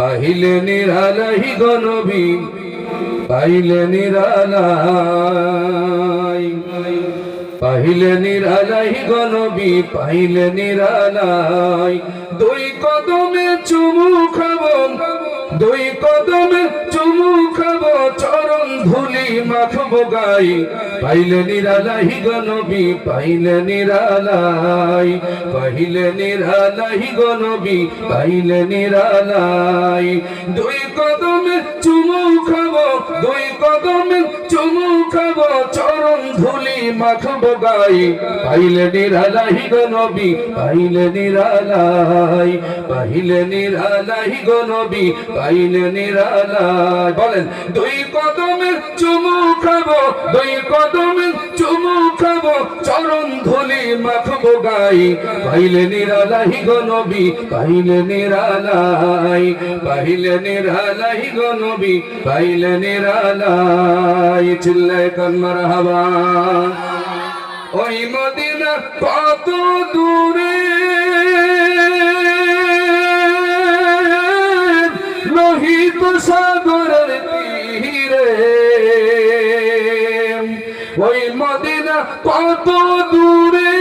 পাইলে নিরালাই গো নবী পাইলে নিরালাই পাইলে নিরালাই গো নবী পাইলে নিরালাই দুই কদমে চুমু খাবো দুই কদমে চুমু খাবো চরণ ধুলি মাখবো গাই পাইলে নিরালাই গো নবী পাইলে নিরালাই পাইলে নিরালাই গো নবী পাইলে নিরালাই দুই কদমে চুমু খাবো দুই কদমে চুমু খাবো চরণ ধুলি মাখবো গাই পাইলে নিরালাই গো নবী পাইলে নিরালাই পাইলে নিরালাই গো নবী পাইলে নিরালাই বলেন দুই কদমে চুমু খাবো দুই কদমে চুমু খাবো চরণ ধুলি মাখবো গাই পাইলে নিরালাই গো নবী পাইলে নিরালাই পাইলে নিরালাই গো নবী পাইলে নিরালাই চিল্লায় কান মারহাবা ওই মদিনা কত দূরে লোহিত সাগরের তীরে ওই মদিনা কত দূরে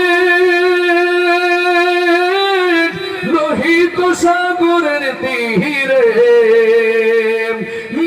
লোহিত সাগরের তীরে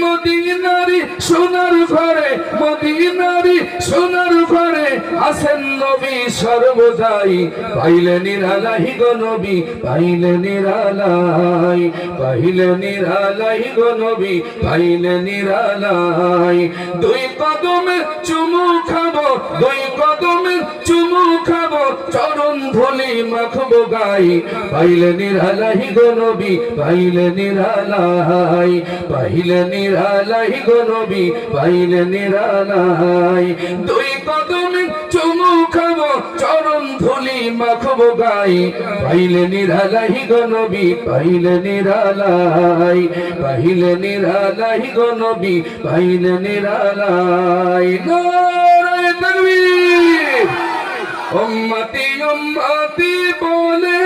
মদিনারি সোনার ঘরে মদিনারি সোনার ঘরে আছেন নবী সর্বদাই পাইলে নিরালাই গো নবী পাইলে নিরালাই পাইলে নিরালাই গো নবী পাইলে নিরালাই দুই কদমে চুমু খাবো দুই কদমে চুমু খাবো চরণ ধুলি মাখবো গাই পাইলে নিরালাই গো নবী পাইলে নিরালাই পাইলে নিরালাই গো নবী পাইলে নিরালাই দুই কদমে চুমু খাবো চরণ ধুলি মাখবো গাই পাইলে নিরালাই গো নবী পাইলে নিরালাই পাইলে নিরালাই গো নবী পাইলে নিরালাই নারায়ে তাকবীর উম্মতি উম্মতি বলে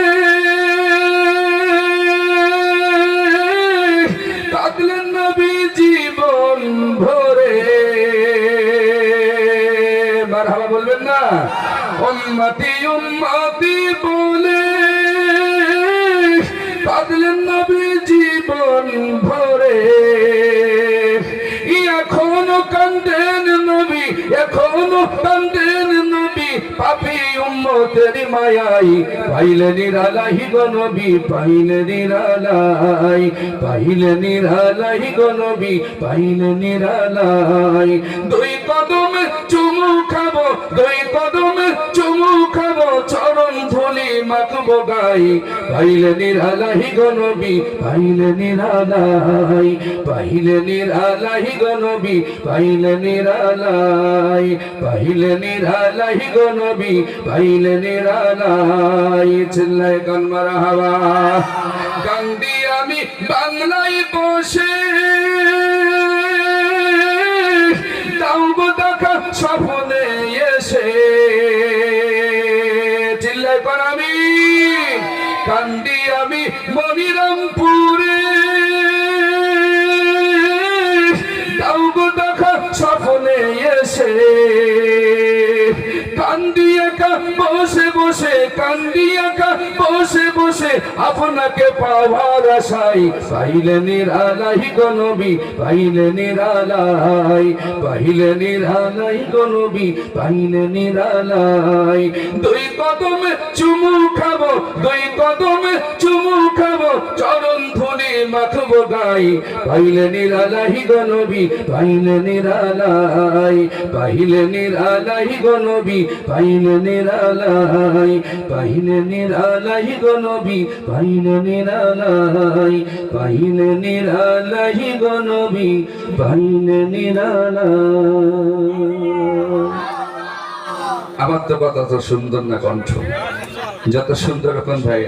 কাঁদলেন নবী জীবন ভরে মারহাবা বলবেন না উম্মতি উম্মতি বলে কাঁদলেন নবী জীবন ভরে এখনো কান্দেন নবী এখনো কান্দেন নবী পাপী উম্মতের মায়াই পাইলে নিরালাই গো নবী পাইলে নিরালাই পাইলে নিরালাই গো নবী পাইলে নিরালাই দুই কদমে চুমু খাবো দুই কদমে চুমু খাবো চরণ ধুলি মাখবো গাই পাইলে নিরালাই গো নবী পাইলে নিরালাই পাইলে নিরালাই গো নবী পাইলে নিরালাই পাইলে নিরালাই গো নবী পাইলে নিরালাই চিল্লায় কান মারহাবা কান্দি আমি বাংলায় বসে দাউব দেখা স্বপ্নে এসে চিল্লায় কান আমি কান্দি আমি মনিরামপুরে দাউব দেখা স্বপ্নে এসে কান্দিয়াকা বসে বসে কান্দিয়াকা বসে বসে আপনাকে পাওয়ার আশাই পাইলে নিরালাই গো নবী পাইলে নিরালাই পাইলে নিরালাই গো নবী পাইলে নিরালাই দুই কদমে চুমু খাবো দুই কদমে চুমু খাবো চরণ ধুলি মাখবো গাই পাইলে নিরালাই গো নবী পাইলে নিরালাই পাইলে নিরালাই গো নবী পাইলে নিরালাই পাইলে নিরালাই গো নবী পাইলে নিরালাই পাইলে নিরালাই গো নবী পাইলে নিরালাই আমার তো কথা তো সুন্দর না কণ্ঠ যত সুন্দর এখন ভাই